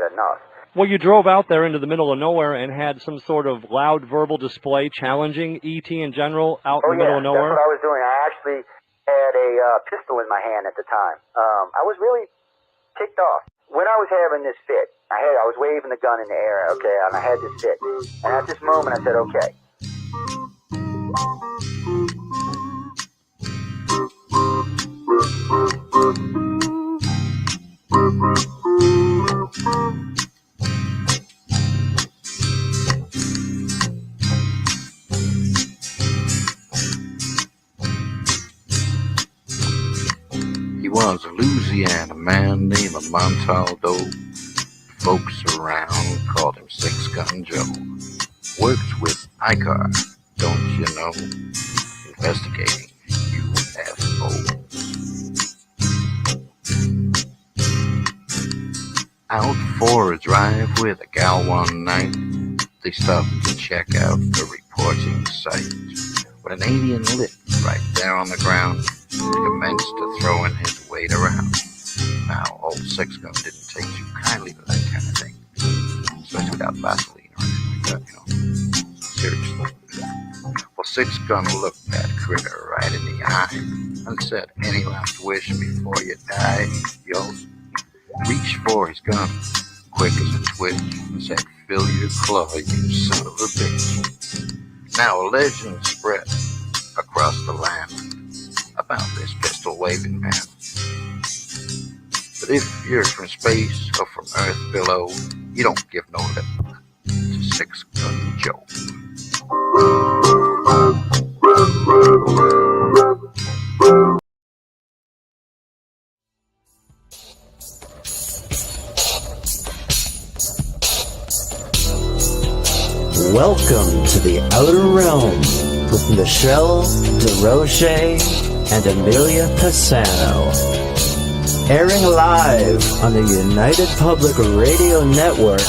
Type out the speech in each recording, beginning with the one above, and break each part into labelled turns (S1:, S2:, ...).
S1: had enough.
S2: Well, you drove out there into the middle of nowhere and had some sort of loud verbal display challenging ET in general out in the middle of nowhere?
S1: That's what I was doing. I actually had a pistol in my hand at the time. I was really ticked off. When I was having this fit, I was waving the gun in the air, okay, and I had this fit. And at this moment, I said, okay.
S3: He was a Louisiana man named Montaldo. Folks around called him Six Gun Joe. Worked with ICAR, don't you know? Investigating UFOs. Out for a drive with a gal one night, they stopped to check out the reporting site. When an alien lit right there on the ground, he commenced to throwing his weight around. Now, old Six Gun didn't take too kindly to that kind of thing, especially without Vaseline or anything like that, Seriously. Well, Six Gun looked that critter right in the eye and said, "Any last wish before you die?" Yo, reached for his gun, quick as a twitch, and said, "Fill your claw, you son of a bitch." Now a legend spread across the land about this pistol-waving man. But if you're from space or from Earth below, you don't give no lip to Six Gun Joe.
S4: Welcome to the Outer Realm with Michelle DeRoche and Amelia Pisano. Airing live on the United Public Radio Network,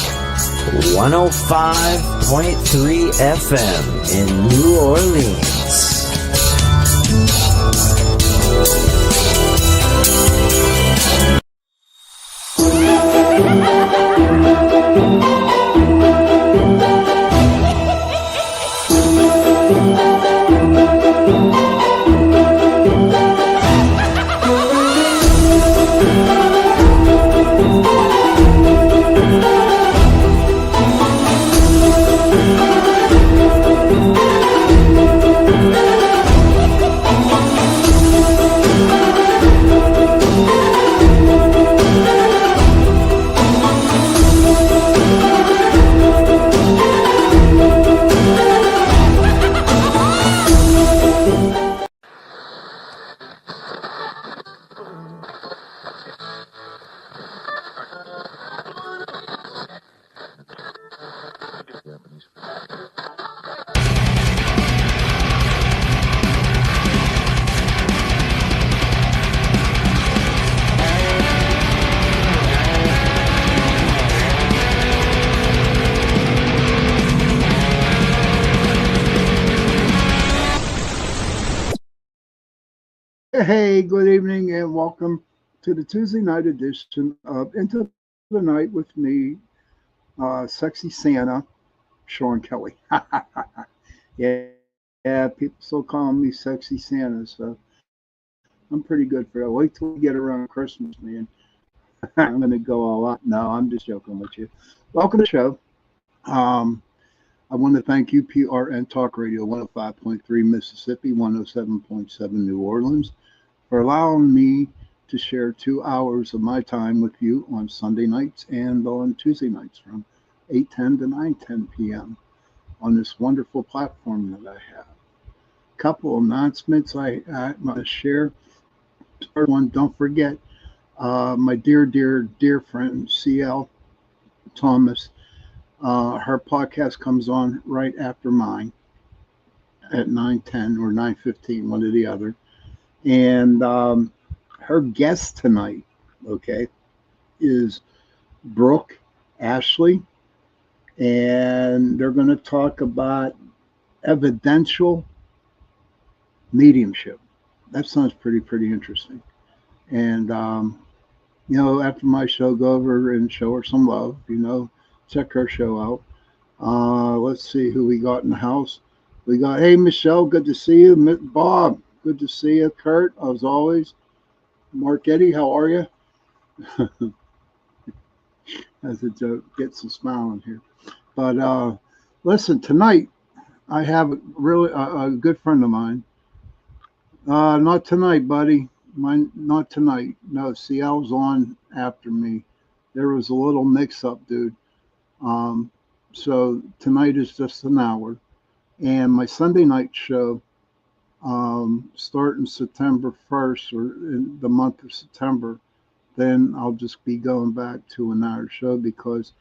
S4: 105.3 FM in New Orleans.
S5: Hey, good evening and welcome to the Tuesday night edition of Into the Night with me, Sexy Santa, Sean Kelly. yeah, people still call me Sexy Santa, so I'm pretty good for that. Wait till we get around Christmas, man. I'm going to go all out. No, I'm just joking with you. Welcome to the show. I want to thank UPRN Talk Radio 105.3 Mississippi, 107.7 New Orleans for allowing me to share 2 hours of my time with you on Sunday nights and on Tuesday nights from 8:10 to 9:10 p.m. on this wonderful platform that I have. A couple of announcements I want to share. First one, don't forget my dear friend CL Thomas. Her podcast comes on right after mine at 9:10 or 9:15, one or the other. And her guest tonight, okay, is Brooke Ashley. And they're going to talk about evidential mediumship. That sounds pretty interesting. And after my show, go over and show her some love. Check her show out. Let's see who we got in the house. We got, hey, Michelle, good to see you. Bob, good to see you. Kurt, as always. Mark Eddy, how are you? As a joke, gets a smile in here. But listen, tonight I have a good friend of mine. Not tonight, buddy. Not tonight. No, Ciel's on after me. There was a little mix-up, dude. So tonight is just an hour, and my Sunday night show, starting September 1st or in the month of September, then I'll just be going back to an hour show because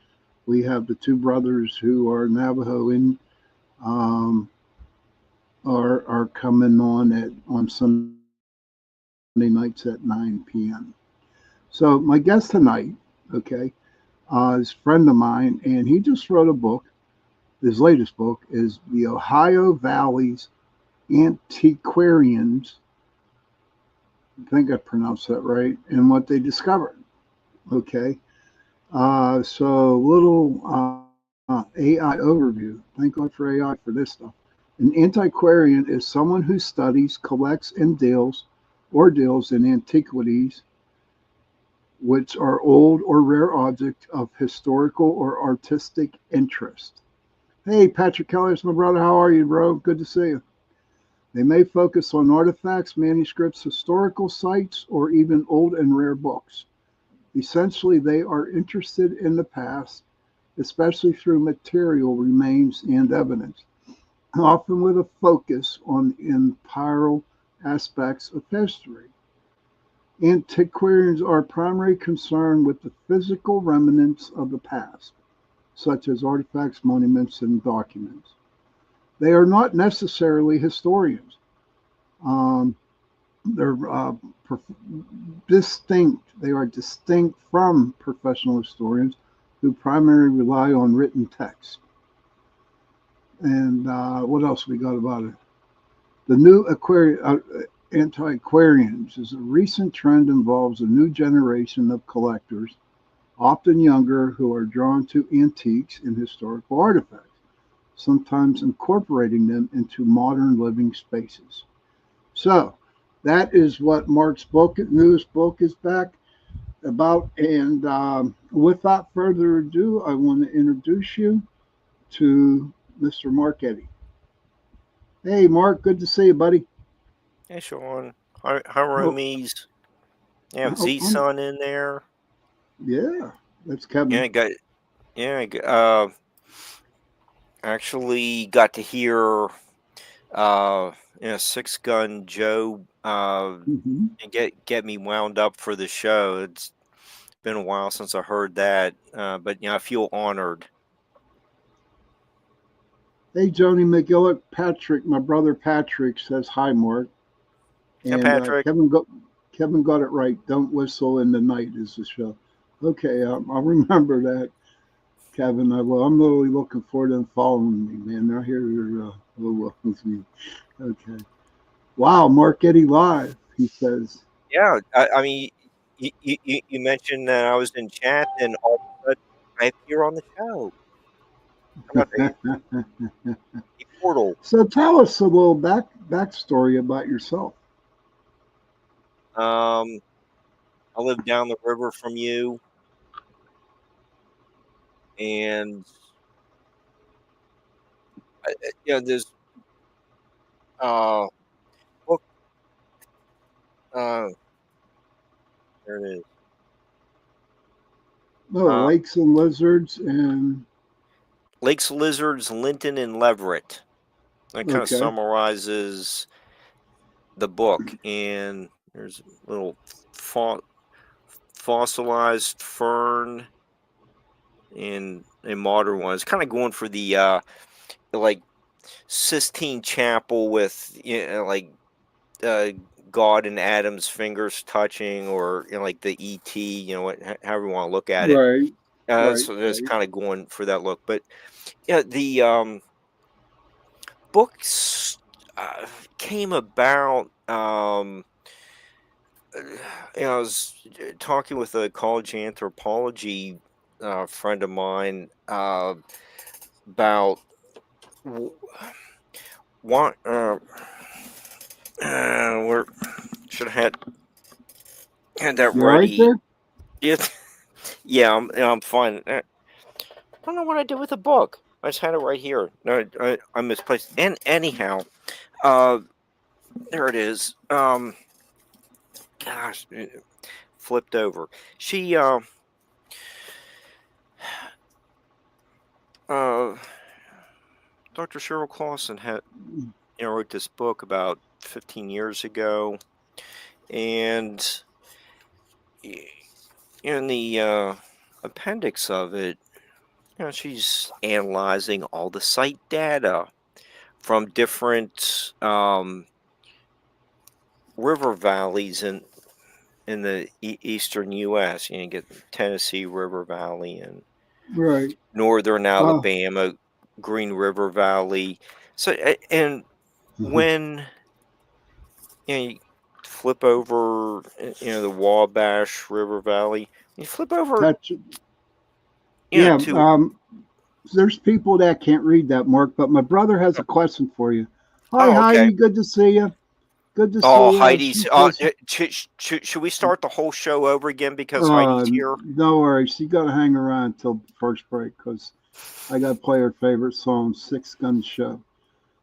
S5: we have the two brothers who are Navajo in um, are coming on Sunday nights at 9 p.m. So my guest tonight, okay, is a friend of mine, and he just wrote a book. His latest book is The Ohio Valley's Antiquarians. I think I pronounced that right, and what they discovered. Okay, so little AI overview. Thank God for AI for this stuff. An antiquarian is someone who studies, collects, and deals in antiquities, which are old or rare objects of historical or artistic interest. Hey, Patrick Keller, it's my brother. How are you, bro? Good to see you. They may focus on artifacts, manuscripts, historical sites, or even old and rare books. Essentially, they are interested in the past, especially through material remains and evidence, often with a focus on imperial aspects of history. Antiquarians are primarily concerned with the physical remnants of the past, such as artifacts, monuments, and documents. They are not necessarily historians. Um, they're distinct. They are distinct from professional historians who primarily rely on written text. And what else we got about it? The new antiquarians is a recent trend involves a new generation of collectors, often younger, who are drawn to antiques and historical artifacts, sometimes incorporating them into modern living spaces. So that is what Mark's newest book is back about. And without further ado, I want to introduce you to Mr. Mark Eddy. Hey, Mark, good to see you, buddy.
S6: Hey, Sean. Hi, Roomies. You have
S5: Oh,
S6: Z-Sun in there.
S5: Yeah, that's Kevin.
S6: Actually got to hear Six Gun Joe and get me wound up for the show. It's been a while since I heard that, but I feel honored.
S5: Hey, Joni McGillick, Patrick, my brother Patrick says hi, Mark. And
S6: Patrick.
S5: Kevin got it right. Don't whistle in the night is the show. Okay, I'll remember that, Kevin. I'm really looking forward to them following me, man. They're here with me. Okay. Wow, Mark Eddy live, he says.
S6: Yeah, I mean, you mentioned that I was in chat, and all of a sudden I appear on the show. How about that? The portal.
S5: So tell us a little backstory about yourself.
S6: I live down the river from you, and there's book. There it is.
S5: Oh, lakes and lizards and
S6: Lakes, Lizards, Linton, and Leverett. That kind of summarizes the book, and there's a little fossilized fern in a modern one. It's kind of going for the like Sistine Chapel with God and Adam's fingers touching, or like the E.T. However you want to look at it.
S5: Right.
S6: So it's kind of going for that look, but the books came about I was talking with a college anthropology friend of mine about what where should have had that
S5: You all right
S6: ready.
S5: there?
S6: Yeah, I'm fine. I don't know what I did with the book. I just had it right here. No, I misplaced. And anyhow, uh, there it is. Gosh, it flipped over. She uh, Dr. Cheryl Clausen had wrote this book about 15 years ago, and in the appendix of it, she's analyzing all the site data from different river valleys in the eastern U.S. You get Tennessee River Valley and
S5: Right.
S6: northern
S5: Oh.
S6: Alabama, Green River Valley. So, and when you flip over, the Wabash River Valley, you flip over,
S5: That's yeah.
S6: to
S5: There's people that can't read that, Mark, but my brother has a question for you. Hi,
S6: oh, okay.
S5: Heidi. Good to see you. Good to
S6: Oh,
S5: see you.
S6: Heidi's.
S5: She says,
S6: Should we start the whole show over again because Heidi's here?
S5: no worries. You got to hang around until first break because I got to play her favorite song, Six Gun Show.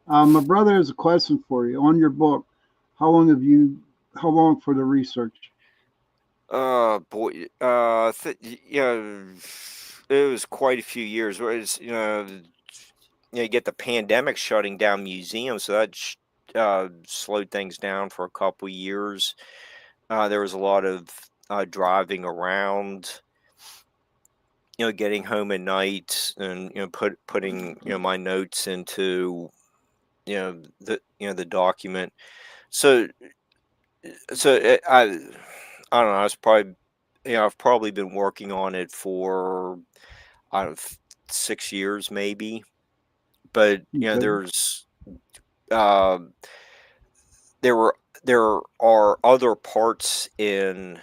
S5: My brother has a question for you. On your book, how long for the research?
S6: Boy. It was quite a few years. It's, you get the pandemic shutting down museums, so that slowed things down for a couple years. There was a lot of driving around, getting home at night, and putting my notes into the document. So I don't know. I was probably I've probably been working on it for I don't know, 6 years maybe, but
S5: Okay.
S6: uh, there are other parts in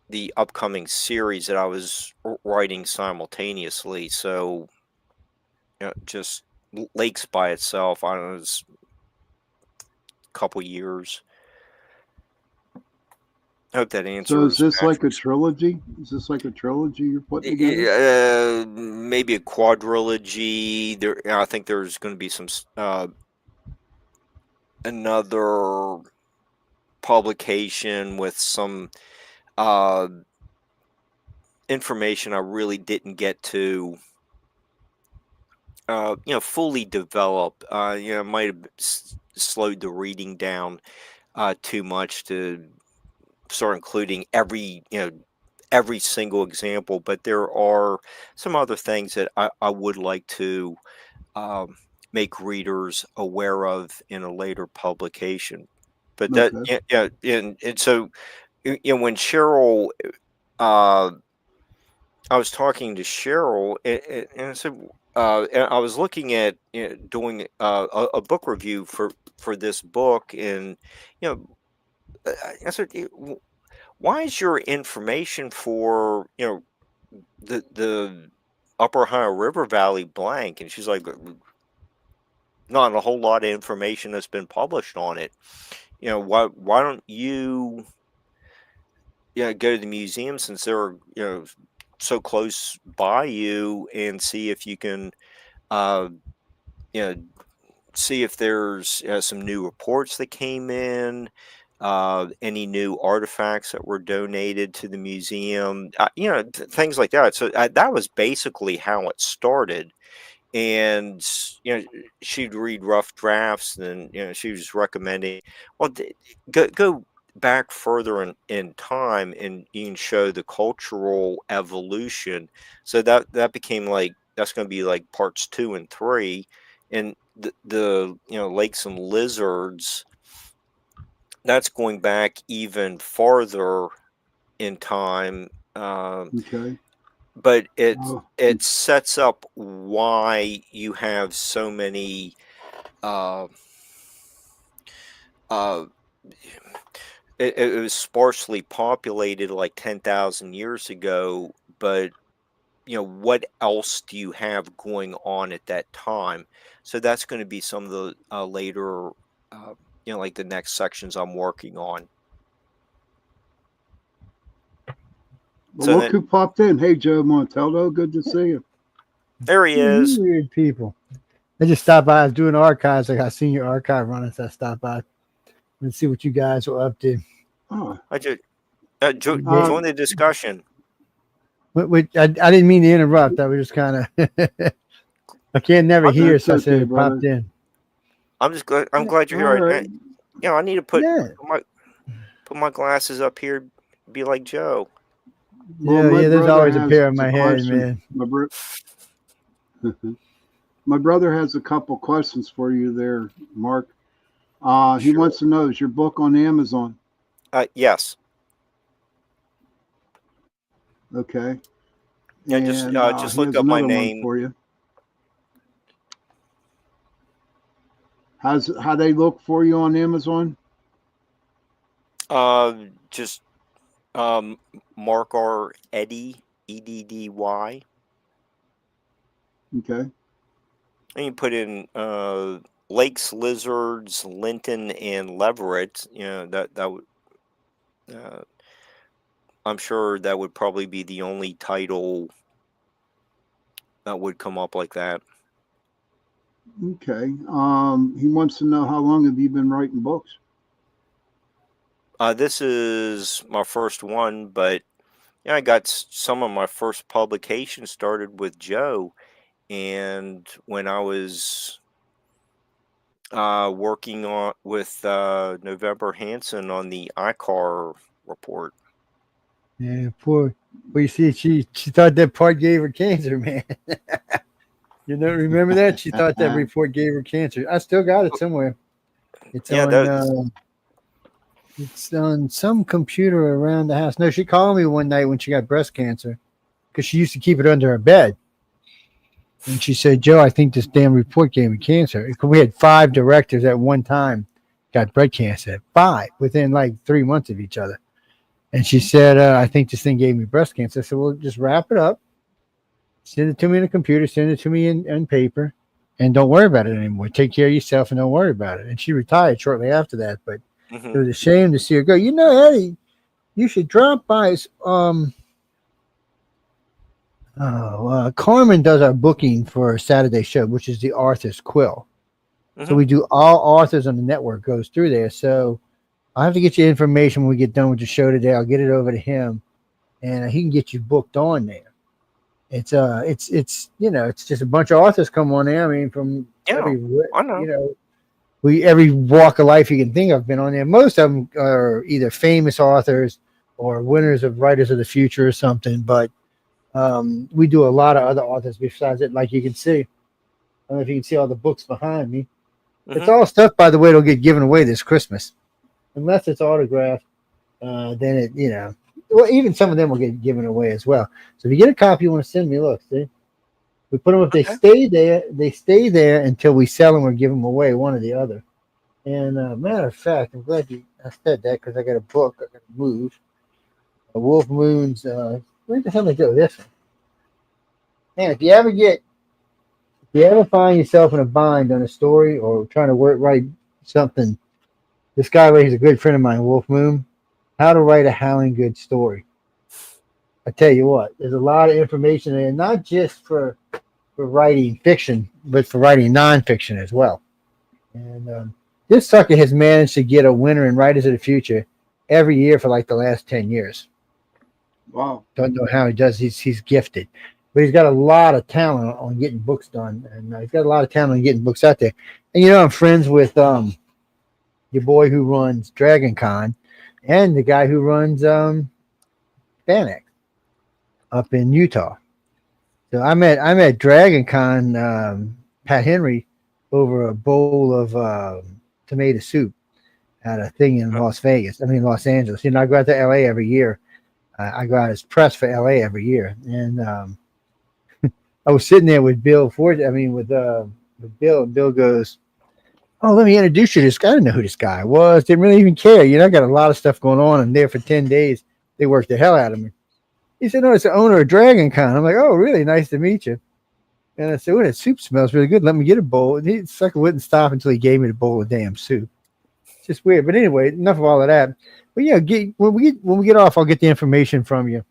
S6: the upcoming series that I was writing simultaneously. So just Lakes by itself, I don't know, it's a couple years. I hope that
S5: So is
S6: answers
S5: this like a
S6: Patrick's.
S5: trilogy? Is this like a trilogy you're putting together?
S6: Maybe a quadrilogy. I think there's going to be some another publication with some uh, information I really didn't get to, fully develop. Might have slowed the reading down too much to start including every single example. But there are some other things that I would like to um, make readers aware of in a later publication. But that,
S5: Okay.
S6: and so when Cheryl, uh, I was talking to Cheryl, and I said, and I was looking at doing a book review for this book, and you know, I said, why is your information for the Upper Ohio River Valley blank? And she's like, not a whole lot of information that's been published on it. Why don't you go to the museum since they're so close by you and see if you can uh you know see if there's some new reports that came in, any new artifacts that were donated to the museum, things like that. So that was basically how it started. And she'd read rough drafts, and she was recommending, well, go back further in time, and you can show the cultural evolution. So that became like, that's going to be like parts 2 and 3. And the lakes and lizards, that's going back even farther in time.
S5: Okay.
S6: But
S5: Oh,
S6: it sets up why you have so many uh, uh, it was sparsely populated like 10,000 years ago, but what else do you have going on at that time? So that's going to be some of the later, like the next sections I'm working on.
S5: Well,
S6: So
S5: look
S6: then,
S5: who popped in. Hey, Joe Montello. Good to see you.
S6: there he is.
S7: Weird people. I just stopped by. I was doing archives. I got senior archive running, so I stopped by and see what you guys were up to.
S5: Oh,
S6: I just join the discussion.
S7: I didn't mean to interrupt. I was just kind of I can't never hear, so I said it popped in.
S6: I'm just glad. I'm glad you're here.
S5: right.
S6: I need to put
S7: Yeah.
S6: put my glasses up here. Be like Joe.
S5: Well,
S7: Yeah. There's
S5: brother
S7: always a
S5: has
S7: pair on my head,
S5: question.
S7: man.
S5: My brother has a couple questions for you there, Mark. He wants to know, is your book on Amazon?
S6: Yes.
S5: Okay.
S6: Yeah,
S5: And,
S6: just
S5: he
S6: look
S5: has
S6: up my
S5: another one
S6: name.
S5: for you. How they look for you on Amazon?
S6: Just Mark R. Eddy, Eddy.
S5: Okay.
S6: And you put in lakes, lizards, Linton, and Leverett. That would. I'm sure that would probably be the only title that would come up like that.
S5: Okay. He wants to know, how long have you been writing books?
S6: This is my first one, but I got some of my first publications started with Joe, and when I was working on with November Hansen on the ICAR report.
S7: Yeah, poor. Well, you see, she thought that part gave her cancer, man. You don't remember that? She thought that report gave her cancer. I still got it somewhere. It's it's on some computer around the house. No, she called me one night when she got breast cancer because she used to keep it under her bed. And she said, Joe, I think this damn report gave me cancer. We had 5 directors at one time got breast cancer. 5 within like 3 months of each other. And she said, I think this thing gave me breast cancer. I said, well, just wrap it up. Send it to me in a computer. Send it to me in paper. And don't worry about it anymore. Take care of yourself and don't worry about it. And she retired shortly after that. But it was a shame to see her go. Eddie, you should drop by. Carmen does our booking for a Saturday show, which is the Arthur's Quill. So we do all authors on the network goes through there. So I'll have to get you information when we get done with the show today. I'll get it over to him, and he can get you booked on there. It's just a bunch of authors come on there. I mean, from everywhere, every walk of life you can think of been on there. Most of them are either famous authors or winners of Writers of the Future or something. But we do a lot of other authors besides it. Like you can see, I don't know if you can see all the books behind me. It's all stuff, by the way, that'll get given away this Christmas. Unless it's autographed, then it, well, even some of them will get given away as well. So if you get a copy you want to send me, look, see, we put them, if they stay there until we sell them or give them away, one or the other. And matter of fact, I'm glad I said that because I got a book I got to move. Wolf Moon's, where the hell did I go? This one. And if you ever find yourself in a bind on a story or trying to write something, this guy, he's a good friend of mine, Wolf Moon, how to write a howling good story. I tell you what, there's a lot of information there, not just for writing fiction, but for writing nonfiction as well. And this sucker has managed to get a winner in Writers of the Future every year for like the last 10 years.
S5: Wow.
S7: Don't know how he does. He's gifted. But he's got a lot of talent on getting books done. And he's got a lot of talent on getting books out there. And, I'm friends with your boy who runs Dragon Con and the guy who runs Fanex up in Utah. So I'm at Dragon Con, Pat Henry, over a bowl of tomato soup at a thing in Los Angeles. I go out to LA every year. I go out as press for LA every year. And I was sitting there with Bill Ford. With Bill, and Bill goes, oh, let me introduce you to this guy. I didn't know who this guy was. Didn't really even care. I got a lot of stuff going on. I'm there for 10 days. They worked the hell out of me. He said, no, it's the owner of Dragon Con. I'm like, oh, really? Nice to meet you. And I said, oh, that soup smells really good. Let me get a bowl. And the sucker wouldn't stop until he gave me the bowl of damn soup. It's just weird. But anyway, enough of all of that. But yeah, when we get off, I'll get the information from you.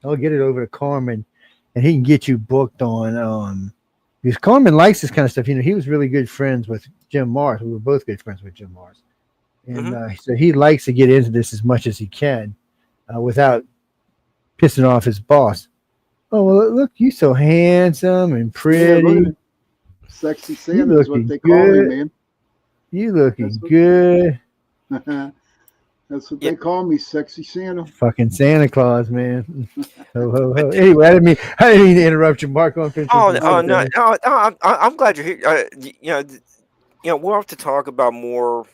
S7: I'll get it over to Carmen, and he can get you booked on. Because Carmen likes this kind of stuff. He was really good friends with Jim Mars. We were both good friends with Jim Mars. And so he likes to get into this as much as he can without pissing off his boss. Oh, well, look, you so handsome and pretty.
S5: Yeah, Sexy Santa is what they call me, man.
S7: You looking good.
S5: That's what they call me, Sexy Santa.
S7: Fucking Santa Claus, man. Ho, ho, ho. Anyway, I didn't mean to interrupt you, Mark.
S6: No, I'm glad you're here. We'll have to talk about more,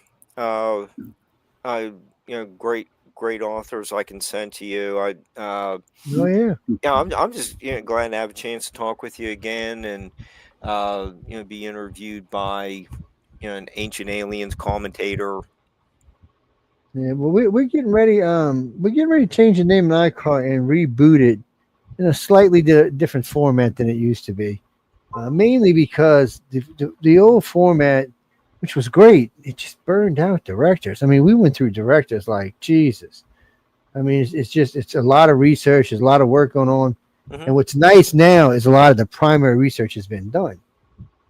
S6: great authors I can send to you.
S7: Oh yeah.
S6: I'm just glad to have a chance to talk with you again and be interviewed by an Ancient Aliens commentator.
S7: Yeah, well, we're getting ready. We're getting ready to change the name of iCar and reboot it in a slightly different format than it used to be. Mainly because the old format, which was great, it just burned out directors. I mean, we went through directors like Jesus. I mean, it's a lot of research. There's a lot of work going on. And what's nice now is a lot of the primary research has been done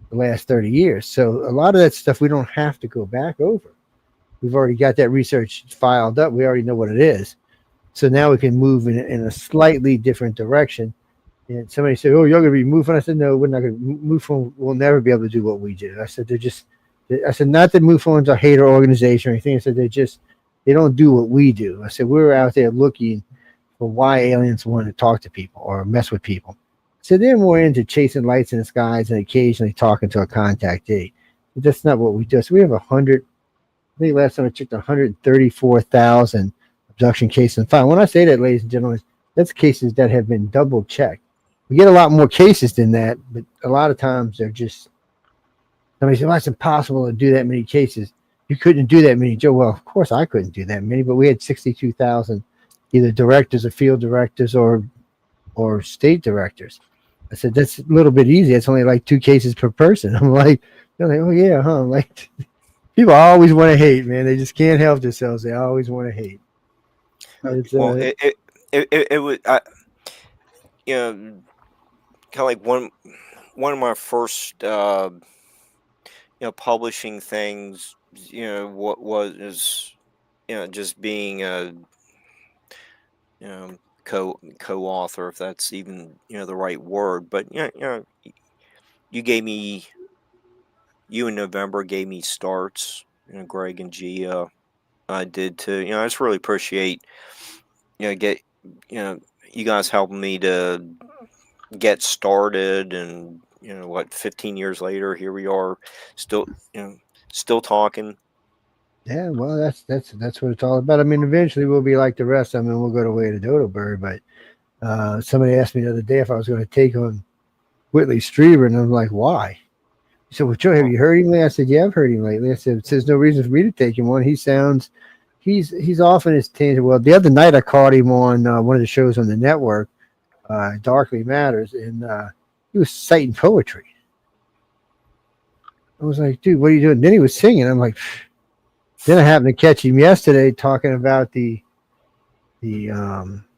S7: the last 30 years. So a lot of that stuff we don't have to go back over. We've already got that research filed up. We already know what it is. So now we can move in a slightly different direction. And somebody said, oh, you're going to be MUFON. I said, no, we're not going to. MUFON will never be able to do what we do. I said, not that MUFON's a hater organization or anything. I said, they don't do what we do. I said, we're out there looking for why aliens want to talk to people or mess with people. So they're more into chasing lights in the skies and occasionally talking to a contactee. But that's not what we do. So we have 100. I think last time I checked, 134,000 abduction cases found. When I say that, ladies and gentlemen, that's cases that have been double checked. We get a lot more cases than that, but a lot of times they're just, somebody said, well, it's impossible to do that many cases. You couldn't do that many, Joe. Well, of course I couldn't do that many, but we had 62,000 either directors or field directors or state directors. I said, that's a little bit easy. It's only like 2 cases per person. I'm like, they're like, oh yeah, huh? I'm like, people always want to hate, man. They just can't help themselves. They always want to hate.
S6: Well, it was, kind of like one of my first, publishing things. What was just being a, co-author, if that's even the right word. But you in November gave me starts. Greg and Gia, I did too. I just really appreciate you guys helping me to get started. And 15 years later, here we are, still talking.
S7: Yeah, well, that's what it's all about. I mean, eventually we'll be like the rest of them, and we'll go to Way to Dodo Bird. But somebody asked me the other day if I was going to take on Whitley Strieber, and I'm like, why? He said, well, Joe, have you heard him lately? I said, yeah, I've heard him lately. I said, there's no reason for me to take him on. He's off in his tangent. Well, the other night I caught him on one of the shows on the network, Darkly Matters, and he was citing poetry. I was like, dude, what are you doing? Then he was singing. I'm like, phew. Then I happened to catch him yesterday talking about the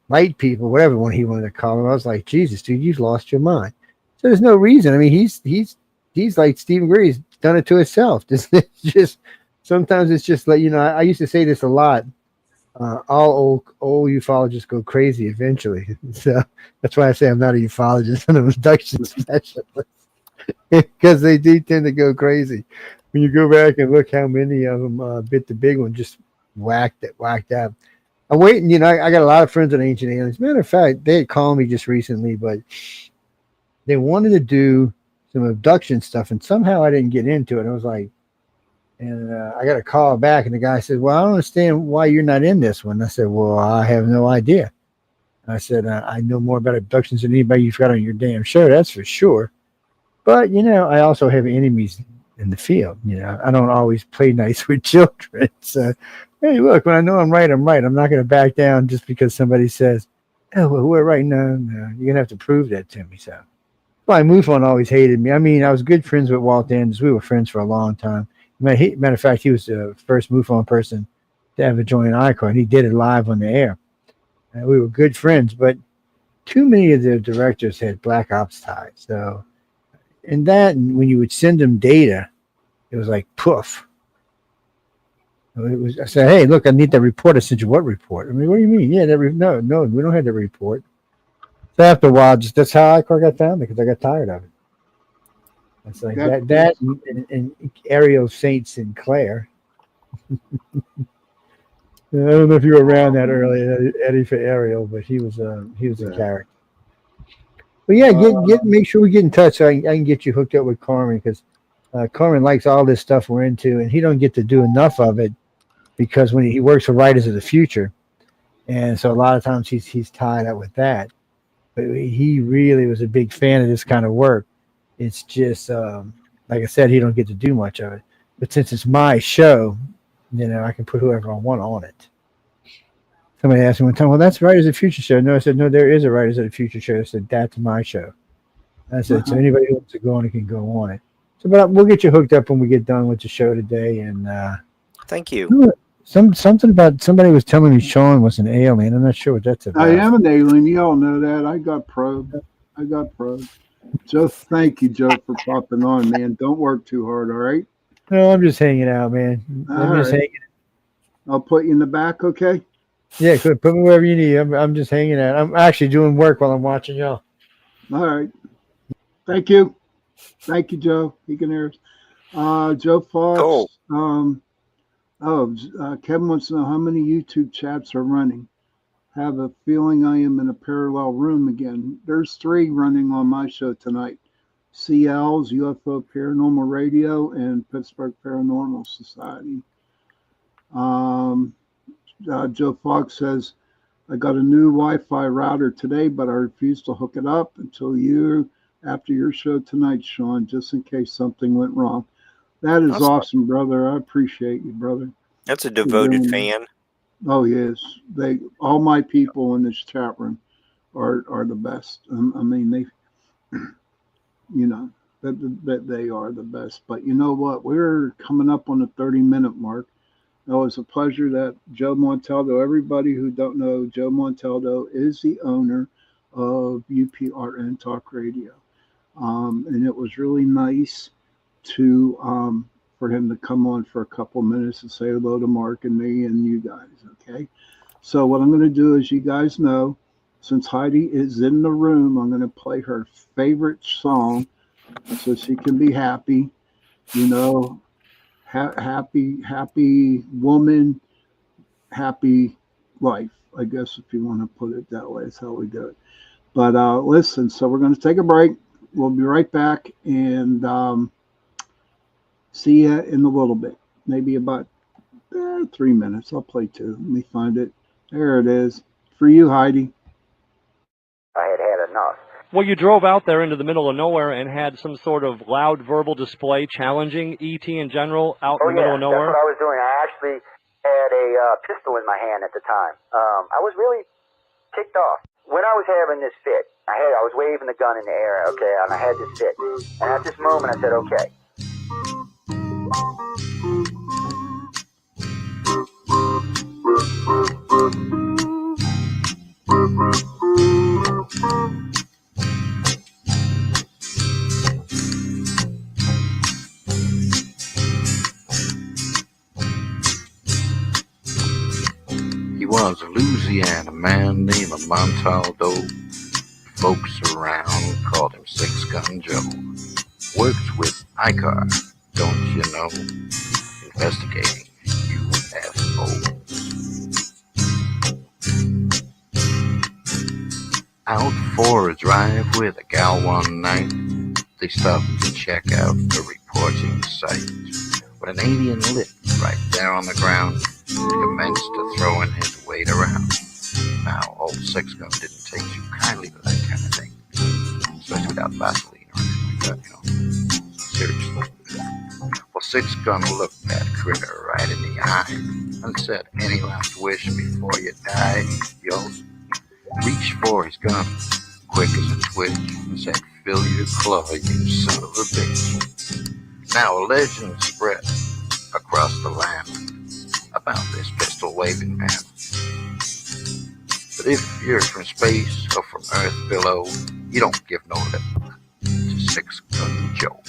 S7: light people, whatever one he wanted to call them. I was like, Jesus, dude, you've lost your mind. So there's no reason. I mean, he's like Stephen Gray. He's done it to himself. It's just sometimes it's just like, I used to say this a lot. All old ufologists go crazy eventually. So that's why I say I'm not a ufologist. I'm an abduction specialist because they do tend to go crazy. When you go back and look how many of them bit the big one, just whacked out. I'm waiting. I got a lot of friends on Ancient Aliens. Matter of fact, they had called me just recently, but they wanted to do some abduction stuff, and somehow I didn't get into it. I was like, and I got a call back, and the guy said, well, I don't understand why you're not in this one. I said, well, I have no idea. I said, I know more about abductions than anybody you've got on your damn show, that's for sure. But, I also have enemies in the field. I don't always play nice with children. So, hey, look, when I know I'm right, I'm right. I'm not going to back down just because somebody says, oh, well, we're right now. No, you're going to have to prove that to me. So, well, MUFON always hated me. I mean, I was good friends with Walt Anders. We were friends for a long time. Matter of fact, he was the first MUFON person to ever join ICAR. He did it live on the air. We were good friends, but too many of the directors had black ops ties. So, and when you would send them data, it was like poof. I said, hey, look, I need that report. I sent you what report? I mean, what do you mean? Yeah, no, we don't have the report. So after a while, that's how ICAR got found because I got tired of it. It's like that and Ariel St. Sinclair. I don't know if you were around that early, Eddie for Ariel, but he was a character. But yeah, make sure we get in touch so I can get you hooked up with Carmen because Carmen likes all this stuff we're into, and he don't get to do enough of it because when he works for Writers of the Future, and so a lot of times he's tied up with that. But he really was a big fan of this kind of work. It's just like I said, he don't get to do much of it. But since it's my show, I can put whoever I want on it. Somebody asked me one time, well, that's Writers of the Future show. No, I said, no, there is a Writers of the Future show. I said, that's my show. I said, so anybody who wants to go on it can go on it. So, but we'll get you hooked up when we get done with the show today. And
S6: thank you.
S7: Something about somebody was telling me Sean was an alien. I'm not sure what that's about.
S5: I am an alien. You all know that. I got probed. Joe, thank you, Joe, for popping on, man. Don't work too hard, all right?
S7: No, I'm just hanging out, man. I'm just hanging out.
S5: I'll put you in the back, okay?
S7: Yeah, good. Put me wherever you need. I'm just hanging out. I'm actually doing work while I'm watching y'all.
S5: All right. Thank you. Thank you, Joe. He can hear us. Joe Fox.
S6: Cool.
S5: Kevin wants to know how many YouTube chats are running. Have a feeling I am in a parallel room again. There's 3 running on my show tonight. CL's UFO Paranormal Radio and Pittsburgh Paranormal Society. Joe Fox says, I got a new Wi-Fi router today, but I refuse to hook it up until after your show tonight, Sean, just in case something went wrong. That is awesome, brother. I appreciate you, brother.
S6: That's a devoted fan.
S5: Oh, yes. All my people in this chat room are the best. I mean, they, that they are the best. But you know what? We're coming up on the 30-minute mark. It was a pleasure that Joe Montaldo, everybody who don't know, Joe Montaldo is the owner of UPRN Talk Radio. And it was really nice for him to come on for a couple minutes and say hello to Mark and me and you guys, okay? So what I'm going to do, as you guys know, since Heidi is in the room, I'm going to play her favorite song so she can be happy, happy woman, happy life, I guess, if you want to put it that way. That's how we do it. But listen, so we're going to take a break. We'll be right back and see you in a little bit. Maybe about 3 minutes. I'll play 2. Let me find it. There it is. For you, Heidi.
S1: I had enough.
S2: Well, you drove out there into the middle of nowhere and had some sort of loud verbal display challenging ET in general out in the middle of nowhere?
S1: That's what I was doing. I actually had a pistol in my hand at the time. I was really ticked off. When I was having this fit, I was waving the gun in the air, okay, and I had this fit. And at this moment, I said, okay.
S3: He was a Louisiana man named Montaldo. Folks around called him Six Gun Joe. Worked with ICAR, don't you know? Investigating UFOs. Out for a drive with a gal one night, they stopped to check out the reporting site. When an alien lit right there on the ground, he commenced to throwing his weight around. Now, old Six Gun didn't take too kindly to that kind of thing, especially without Vaseline or anything like that, Seriously. Six-gun looked that critter right in the eye and said, "Any last wish before you die?" Yo, reached for his gun, quick as a twitch, and said, "Fill your claw, you son of a bitch." Now a legend spread across the land about this pistol-waving man. But if you're from space or from Earth below, you don't give no lip to Six-Gun Joe.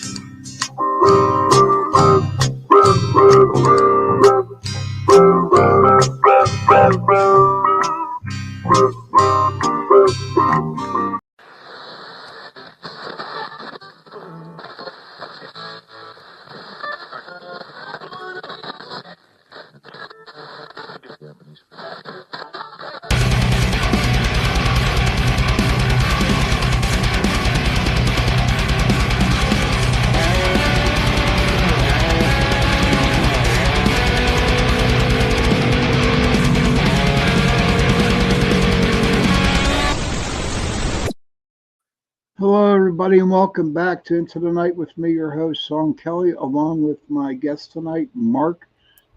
S5: Hello, everybody, and welcome back to Into the Night with me, your host, Sean Kelly, along with my guest tonight, Mark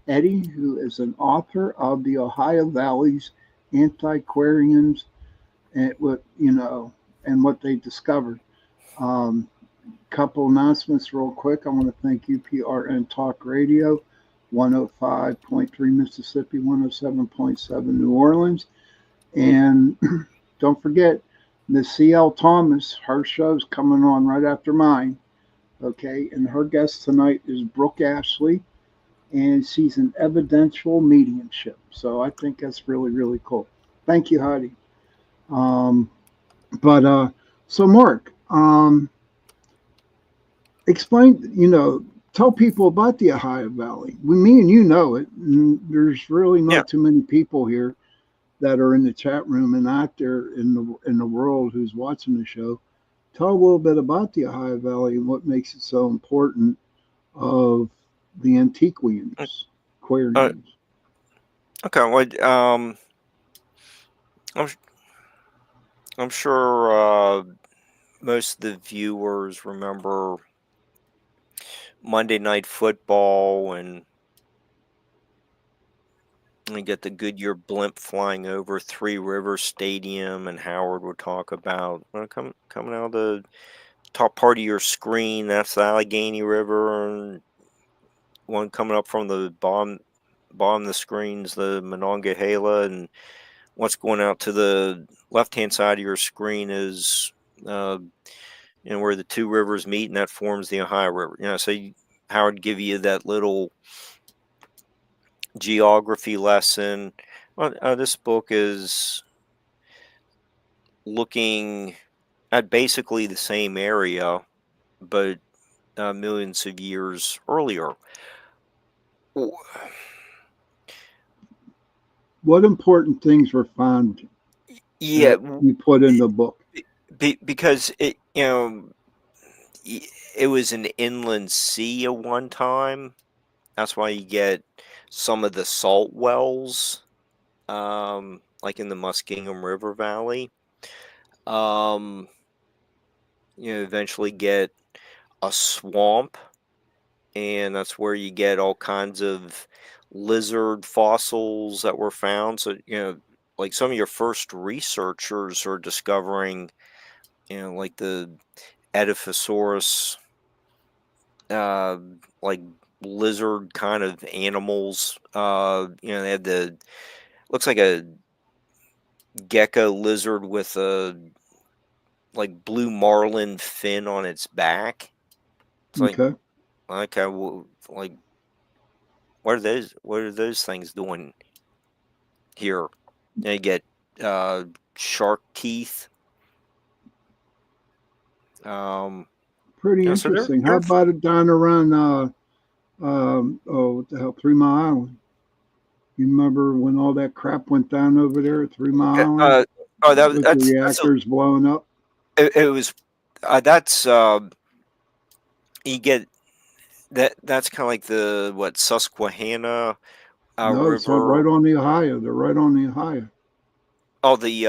S5: Eddy, who is an author of the Ohio Valley's Antiquarians and what they discovered. Couple announcements real quick. I want to thank UPRN Talk Radio, 105.3 Mississippi, 107.7 New Orleans. And don't forget, Miss C.L. Thomas, her show's coming on right after mine. Okay, and her guest tonight is Brooke Ashley, and she's an evidential mediumship. So I think that's really, really cool. Thank you, Heidi. So Mark, explain, tell people about the Ohio Valley. Me and you know it. And there's really not too many people here that are in the chat room and out there in the world who's watching the show. Tell a little bit about the Ohio Valley and what makes it so important of the Antiquarians.
S6: Okay, well, I'm sure most of the viewers remember Monday Night Football, and we get the Goodyear blimp flying over Three Rivers Stadium, and Howard would talk about coming out of the top part of your screen. That's the Allegheny River, and one coming up from the bottom of the screen's the Monongahela, and what's going out to the left-hand side of your screen is where the two rivers meet, and that forms the Ohio River. So Howard give you that little geography lesson. Well, this book is looking at basically the same area, but millions of years earlier.
S5: What important things were found? You put in the book
S6: because it was an inland sea at one time. That's why you get some of the salt wells, like in the Muskingum River Valley. Eventually get a swamp, and that's where you get all kinds of lizard fossils that were found. So, like some of your first researchers are discovering, like the Edaphosaurus, like lizard kind of animals. They had looks like a gecko lizard with a like blue marlin fin on its back. It's
S5: okay.
S6: Like what are those things doing here? You get shark teeth.
S5: Pretty interesting. How about it down around what the hell, 3 Mile Island? You remember when all that crap went down over there at 3 Mile Island?
S6: That's
S5: the reactors blowing up.
S6: It was that's you get that. That's kind of like the Susquehanna
S5: no,
S6: River.
S5: it's right on the Ohio. They're right on the Ohio.
S6: Oh, the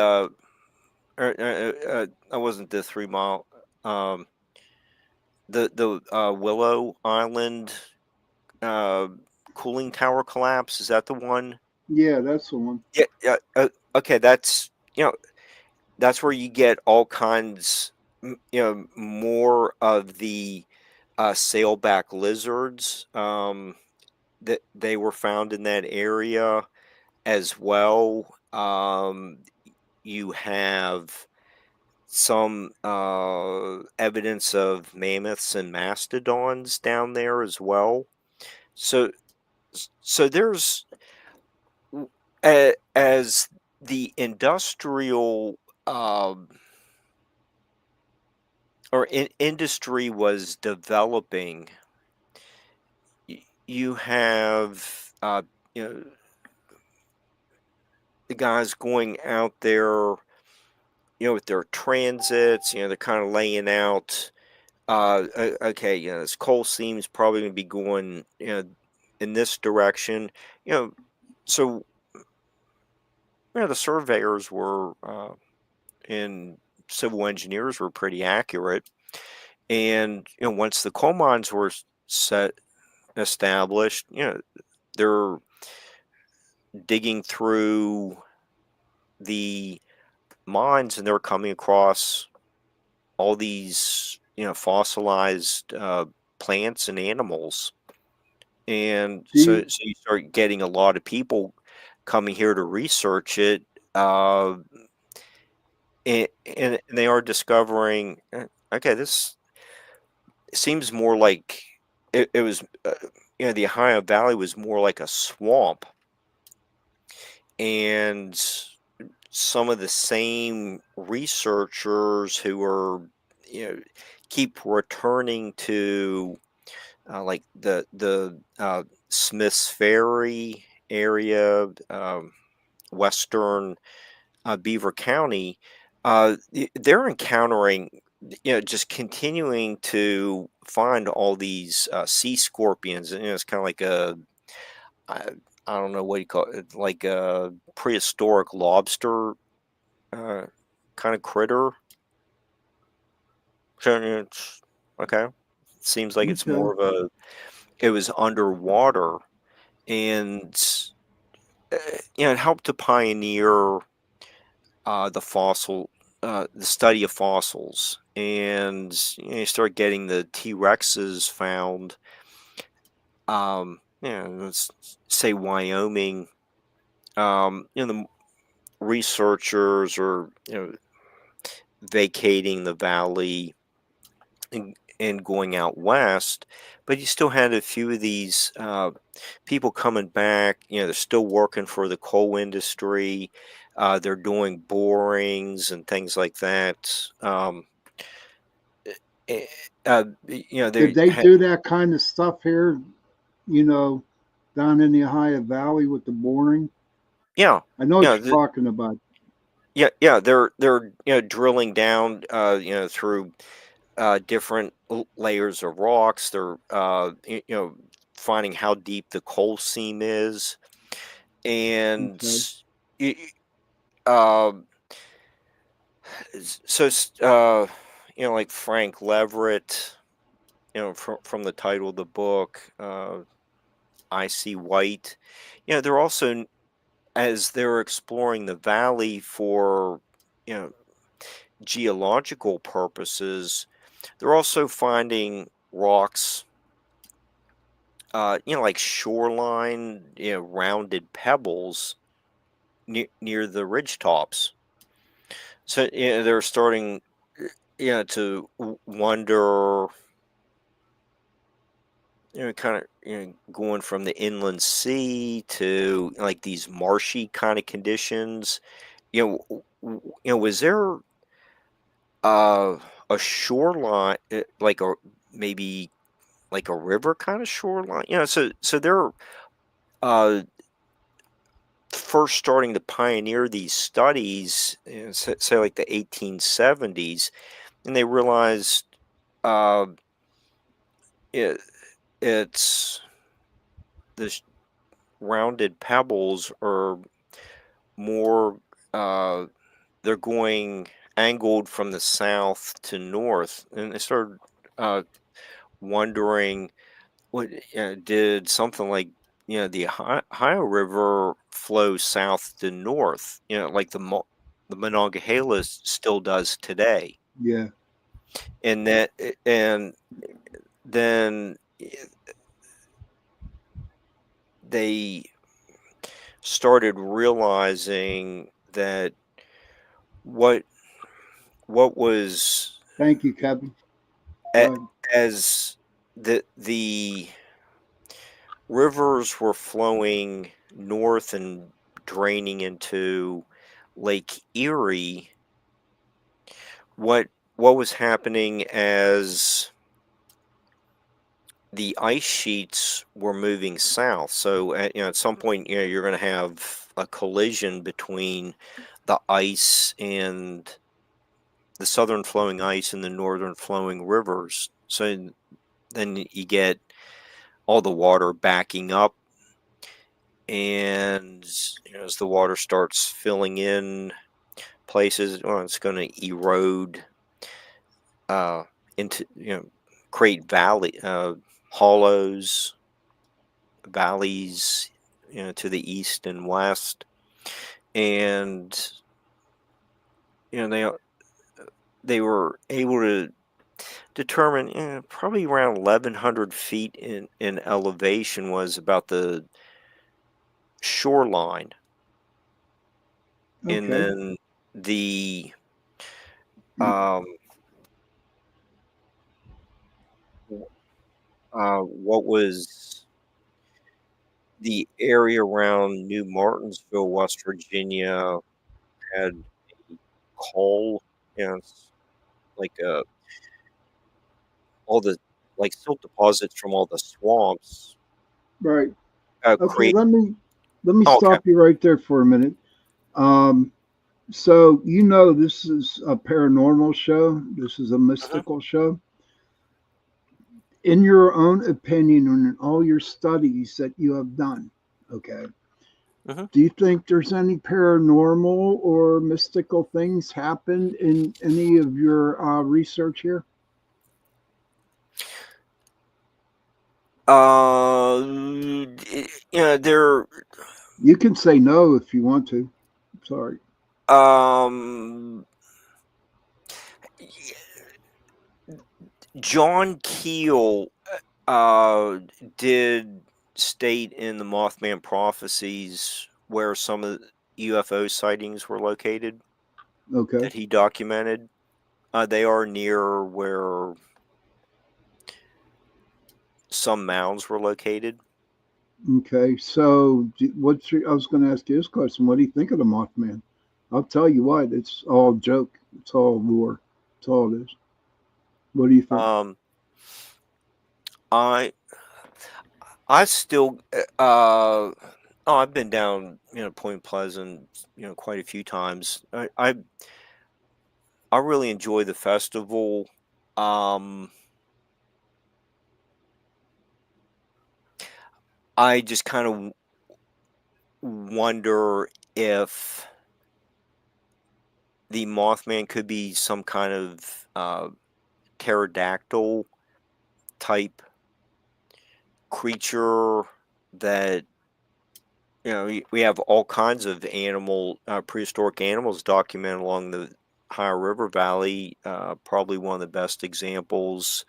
S6: I wasn't the 3 Mile. The Willow Island cooling tower collapse. Is that the one?
S5: Yeah, that's the one.
S6: Yeah. Okay. That's where you get all kinds, more of the sailback lizards that they were found in that area as well. You have some evidence of mammoths and mastodons down there as well. So, so there's as the industrial industry was developing, you have you know the guys going out there, with their transits. They're kind of laying out. Okay, this coal seam's probably going to be going, in this direction. So the surveyors were and civil engineers were pretty accurate. And once the coal mines were established, they're digging through the mines and they're coming across all these fossilized plants and animals. And so you start getting a lot of people coming here to research it, and they are discovering, okay, this seems more like it was, the Ohio Valley was more like a swamp, and some of the same researchers who are, keep returning to like the Smith's Ferry area, western Beaver County. They're encountering, just continuing to find all these sea scorpions, and it's kind of like I don't know what you call it, like a prehistoric lobster kind of critter. So it's okay. Seems like it's more of it was underwater, and it helped to pioneer the study of fossils, and you start getting the T-Rexes found. Let's say Wyoming. The researchers are vacating the valley and going out west, but you still had a few of these people coming back. They're still working for the coal industry. They're doing borings and things like that.
S5: Did they do that kind of stuff here? Down in the Ohio Valley with the boring.
S6: Yeah,
S5: I know what you're talking about.
S6: Yeah. They're drilling down, through different layers of rocks. They're finding how deep the coal seam is, and so like Frank Leverett, from the title of the book, I See White. They're also, as they're exploring the valley for geological purposes, they're also finding rocks, like shoreline, rounded pebbles near the ridge tops. So they're starting, to wonder, kind of, going from the inland sea to like these marshy kind of conditions. Was there a shoreline, like maybe like a river kind of shoreline? So they're first starting to pioneer these studies, say like the 1870s, and they realized it's this rounded pebbles are more, they're going angled from the south to north, and they started wondering, did something like the Ohio River flow south to north, like the Monongahela still does today,
S5: Yeah.
S6: and then they started realizing that what was
S5: Thank you, Kevin.
S6: as the rivers were flowing north and draining into Lake Erie, what was happening as the ice sheets were moving south. So at some point, you're going to have a collision between the ice and the southern flowing ice and the northern flowing rivers. So then you get all the water backing up, and as the water starts filling in places, well, it's going to erode into create hollows, valleys, to the east and west, and they were able to determine probably around 1,100 feet in elevation was about the shoreline.
S5: Okay.
S6: And then the what was the area around New Martinsville, West Virginia, had a coal, it's like all the like silt deposits from all the swamps.
S5: Right. Okay.
S6: Create.
S5: Let me
S6: Okay.
S5: stop you right there for a minute. So this is a paranormal show. This is a mystical show. In your own opinion, and in all your studies that you have done, okay, do you think there's any paranormal or mystical things happened in any of your research here?
S6: There.
S5: You can say no if you want to. Sorry.
S6: John Keel did state in the Mothman prophecies where some of the UFO sightings were located.
S5: Okay.
S6: That he documented. They are near where some mounds were located.
S5: Okay, so I was going to ask you this question. What do you think of the Mothman? I'll tell you what, it's all joke. It's all lore. It's all it is. What do you think?
S6: I still, I've been down, Point Pleasant, quite a few times. I really enjoy the festival. I just kind of wonder if the Mothman could be some kind of pterodactyl type creature that we have all kinds of prehistoric animals documented along the Ohio River Valley. Probably one of the best examples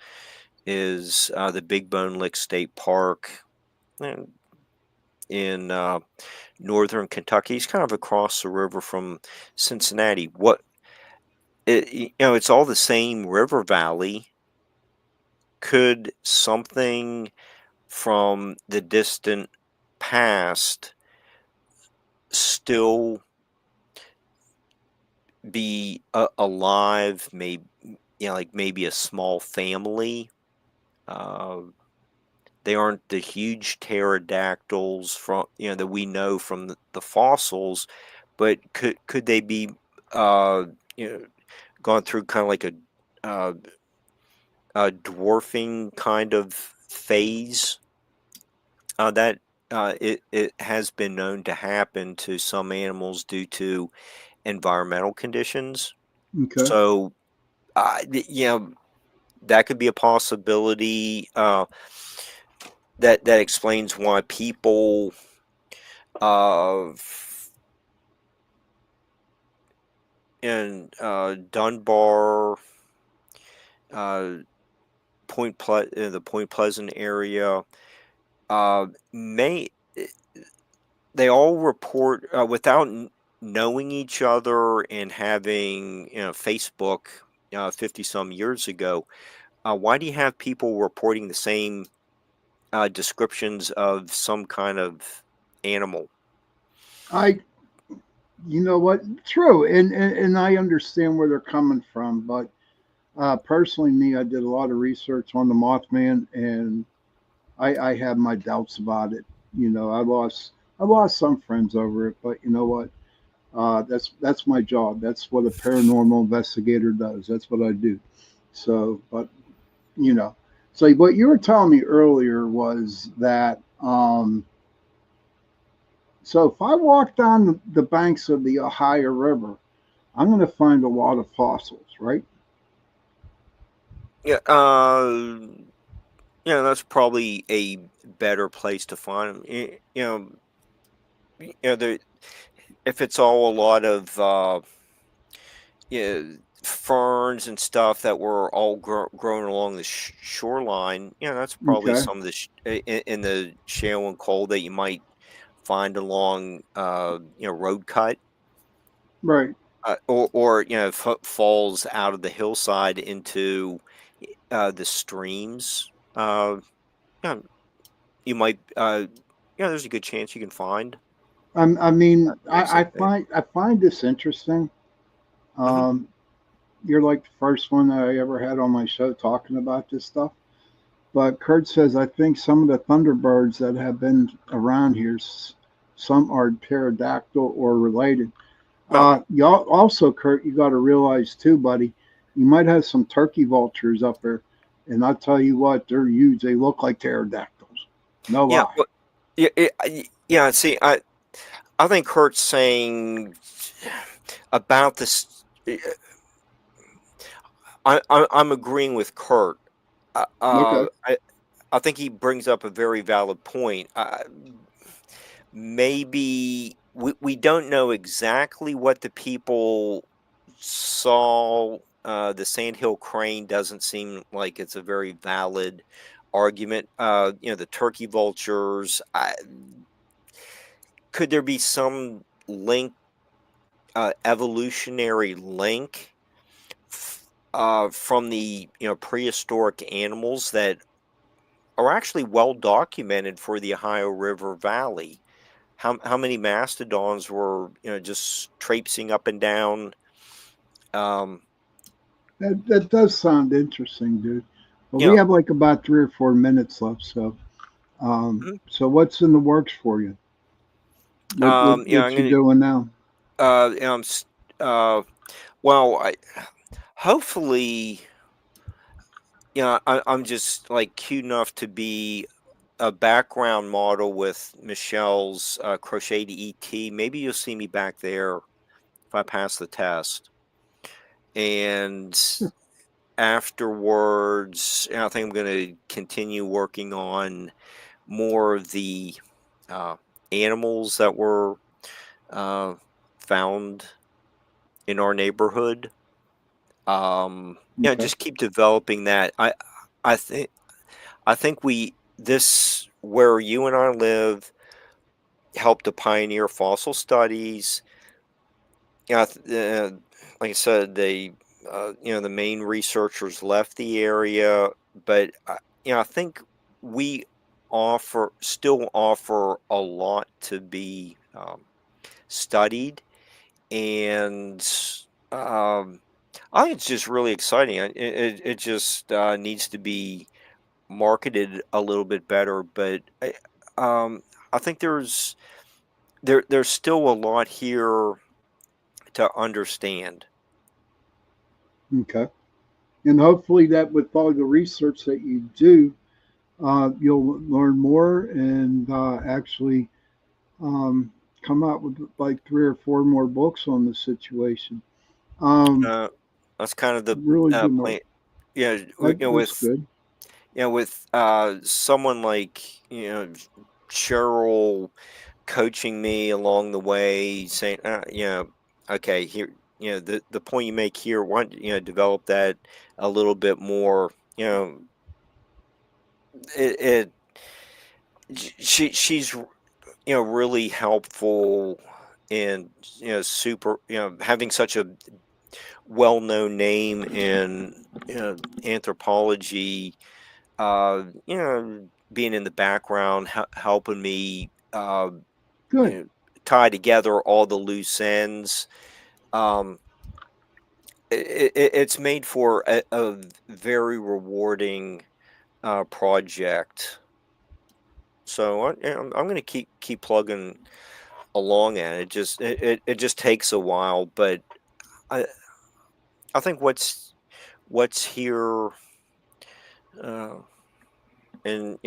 S6: is the Big Bone Lick State Park in northern Kentucky. It's kind of across the river from Cincinnati. It's all the same river valley. Could something from the distant past still be alive? Maybe like maybe a small family. They aren't the huge pterodactyls from that we know from the fossils, but could they be gone through kind of like a dwarfing kind of phase? That it has been known to happen to some animals due to environmental conditions.
S5: Okay.
S6: So, that could be a possibility. that explains why people in Dunbar, the Point Pleasant area, may they all report without knowing each other and having Facebook 50 some years ago. Why do you have people reporting the same descriptions of some kind of animal?
S5: You know what? True, and I understand where they're coming from, but personally, me, I did a lot of research on the Mothman, and I have my doubts about it. You know, I lost some friends over it, but you know what? That's my job. That's what a paranormal investigator does. That's what I do. So, but you know, so what you were telling me earlier was that. So if I walk down the banks of the Ohio River, I'm going to find a lot of fossils, right?
S6: Yeah, that's probably a better place to find them. If it's all a lot of ferns and stuff that were all grown along the shoreline, that's probably
S5: Okay,
S6: some of the in the shale and coal that you might find along road cut,
S5: right.
S6: or falls out of the hillside into the streams. Yeah, you might there's a good chance you can find
S5: I mean,
S6: things like that.
S5: I find this interesting.
S6: Hmm.
S5: Um, you're like the first one that I ever had on my show talking about this stuff. But Kurt says I think some of the thunderbirds that have been around here, some are pterodactyl or related.
S6: Well,
S5: Y'all also, Kurt, you got to realize too, buddy, you might have some turkey vultures up there, and I'll tell you what, they're huge. They look like pterodactyls. No
S6: yeah,
S5: lie.
S6: well, yeah. See, I think Kurt's saying about this. I'm agreeing with Kurt.
S5: Okay.
S6: I think he brings up a very valid point. Maybe we don't know exactly what the people saw. The sandhill crane doesn't seem like it's a very valid argument. The turkey vultures. Could there be some link, evolutionary link, from the prehistoric animals that are actually well documented for the Ohio River Valley? How many mastodons were just traipsing up and down? Um,
S5: That does sound interesting, dude. But
S6: you
S5: we
S6: know,
S5: have like about 3 or 4 minutes left,
S6: mhm.
S5: so what's in the works for you?
S6: I'm
S5: What you
S6: gonna.
S5: doing now?
S6: I'm. Well, hopefully, I'm just like cute enough to be a background model with Michelle's crocheted ET. Maybe you'll see me back there if I pass the test. And afterwards, I think I'm going to continue working on more of the uh, animals that were uh, found in our neighborhood.
S5: Okay.
S6: Just keep developing that. I think this where you and I live helped to pioneer fossil studies. Like I said, the main researchers left the area, but I think we still offer a lot to be studied, and I think it's just really exciting. It just needs to be marketed a little bit better, but um, I think there's still a lot here to understand.
S5: Okay. And hopefully that with all the research that you do, you'll learn more and actually um, come out with like 3 or 4 more books on the situation. Um,
S6: Uh, that's kind of the
S5: really good, Mark.
S6: plan. Yeah,
S5: That's
S6: with
S5: good.
S6: with someone like Cheryl coaching me along the way, saying, okay, here, the point you make here, why don't develop that a little bit more. It she's really helpful in super having such a well-known name in anthropology, being in the background, helping me
S5: Good.
S6: tie together all the loose ends. It's made for a very rewarding project. So I'm going to keep plugging along at it. It just takes a while, but I I think what's here, and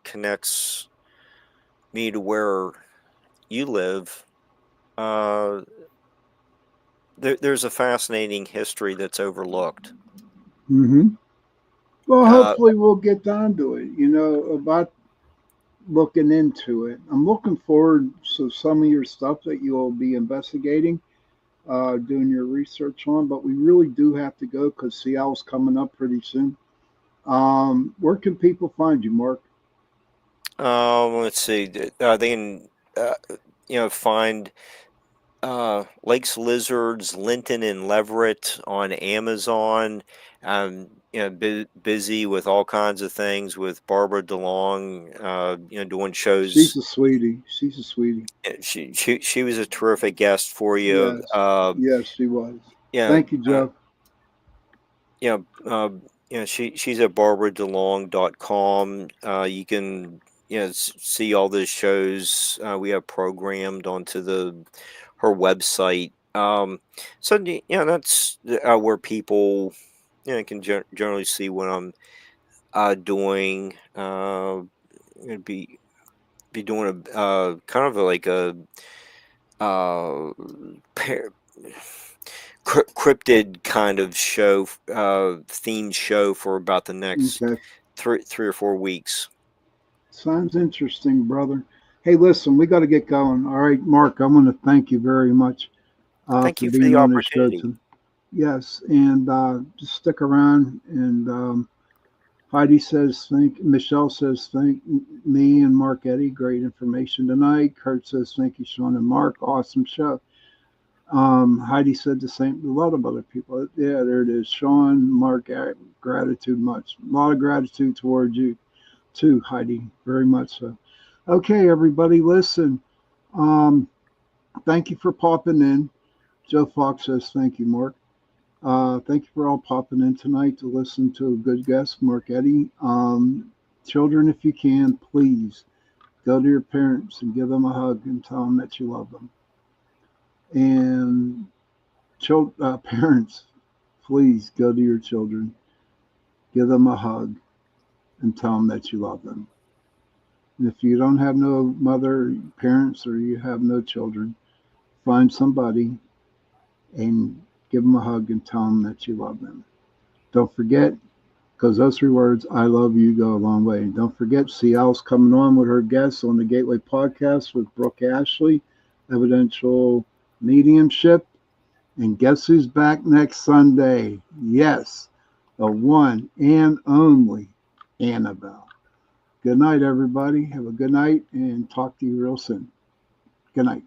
S6: connects me to where you live. There's a fascinating history that's overlooked.
S5: Mm-hmm. Well,
S6: Uh,
S5: hopefully we'll get down to it. About looking into it. I'm looking forward to some of your stuff that you'll be investigating, doing your research on. But we really do have to go because Seattle's coming up pretty soon. Where can people find you, Mark?
S6: let's see. They can find Lakes Lizards, Linton and Leverett on Amazon. Busy with all kinds of things with Barbara DeLong, doing
S5: She's
S6: shows.
S5: a sweetie. She's a sweetie.
S6: She was a terrific guest for you.
S5: Yes. Yes, she was.
S6: Yeah,
S5: Thank you, Joe.
S6: yeah, she's at barbaradelong.com. You can see all the shows we have programmed onto her website. So that's where people can generally see what I'm doing. Be doing a kind of like a pair cryptid kind of show, themed show for about the next
S5: Okay.
S6: 3 or 4 weeks.
S5: Sounds interesting, brother. Hey, listen, we got to get going. All right, Mark, I want to thank you very much
S6: Thank
S5: for
S6: you for
S5: being
S6: the
S5: on the show
S6: opportunity.
S5: tonight. Yes, and just stick around. And Heidi says, Michelle says, thank me and Mark Eddy. Great information tonight. Kurt says, thank you, Sean and Mark. Awesome show. Heidi said the same. A lot of other people. Yeah, there it is. Sean, Mark, gratitude much. A lot of gratitude towards you too, Heidi. Very much so. Okay, everybody, listen. Thank you for popping in. Joe Fox says, thank you, Mark. Thank you for all popping in tonight to listen to a good guest, Mark Eddy. Children, if you can, please go to your parents and give them a hug and tell them that you love them. And parents, please go to your children, give them a hug, and tell them that you love them. And if you don't have no mother, parents, or you have no children, find somebody and give them a hug and tell them that you love them. Don't forget, because those 3 words, I love you, go a long way. And don't forget, Ciel's coming on with her guests on the Gateway Podcast with Brooke Ashley, Evidential Mediumship. And guess who's back next Sunday? Yes, the one and only Annabelle. Good night, everybody. Have a good night and talk to you real soon. Good night.